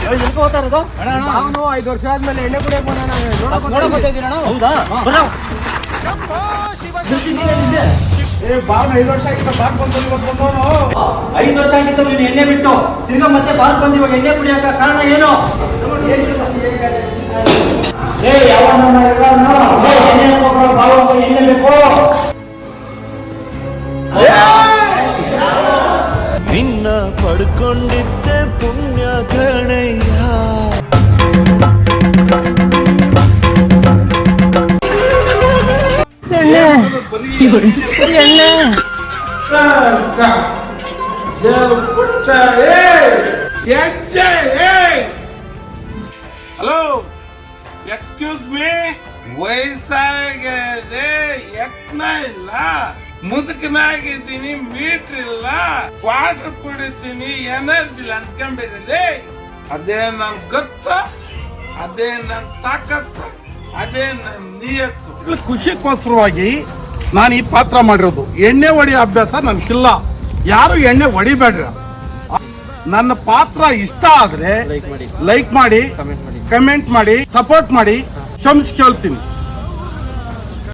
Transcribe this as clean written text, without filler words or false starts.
ನಾನು 5 ವರ್ಷ ಆದ್ಮೇಲೆ ಎಣ್ಣೆ ಕುಡಿಯಕ್ ಬಂದ ಹೌದಾ? 5 ವರ್ಷ ಆಗಿತ್ತು ಬಾಕ್ ಬಂದು ಇವತ್ತು ಬಂದವನು. 5 ವರ್ಷ ಆಗಿತ್ತು ನೀನು ಎಣ್ಣೆ ಬಿಟ್ಟು ತಿರ್ಗಾ ಮತ್ತೆ ಬಾರ್ ಬಂದು ಇವಾಗ ಎಣ್ಣೆ ಕುಡಿಯಕ ಕಾರಣ ಏನು? ಎಣ್ಣೆ ಬೇಕು. ನಿನ್ನ ಪಡ್ಕೊಂಡಿದ್ದೆ ಪುಣ್ಯ ಗಣಯ್ಯ. ಹಲೋ, ಎಕ್ಸ್ಕ್ಯೂಸ್ ಮೀ, ವಯಸ್ಸಾಗಿದೆ, ಯತ್ನ ಇಲ್ಲ, ಮುದುಕನಾಗಿದ್ದೀನಿ, ಮೀಟರ್ ಇಲ್ಲ, ವಾಟರ್ ಕುಡಿತೀನಿ, ಎನರ್ಜಿ ಇಲ್ಲ ಅನ್ಕೊಂಡ್ಬಿಡಲಿ. ಅದೇ ನನ್ ಗೊತ್ತ, ಅದೇ ನನ್ ತಾಕತ್ತು, ಅದೇ ನನ್ ನಿಯತ್ತು. ಖುಷಿಗೋಸ್ಕರವಾಗಿ ನಾನು ಈ ಪಾತ್ರ ಮಾಡಿರೋದು. ಎಣ್ಣೆ ಹೊಡೆಯೋ ಅಭ್ಯಾಸ ನನ್ಗಿಲ್ಲ. ಯಾರು ಎಣ್ಣೆ ಹೊಡಿಬೇಡ್ರ. ನನ್ನ ಪಾತ್ರ ಇಷ್ಟ ಆದ್ರೆ ಲೈಕ್ ಮಾಡಿ, ಕಮೆಂಟ್ ಮಾಡಿ, ಸಪೋರ್ಟ್ ಮಾಡಿ, ಕ್ಷಮಿಸಿ ಕೇಳ್ತೀನಿ.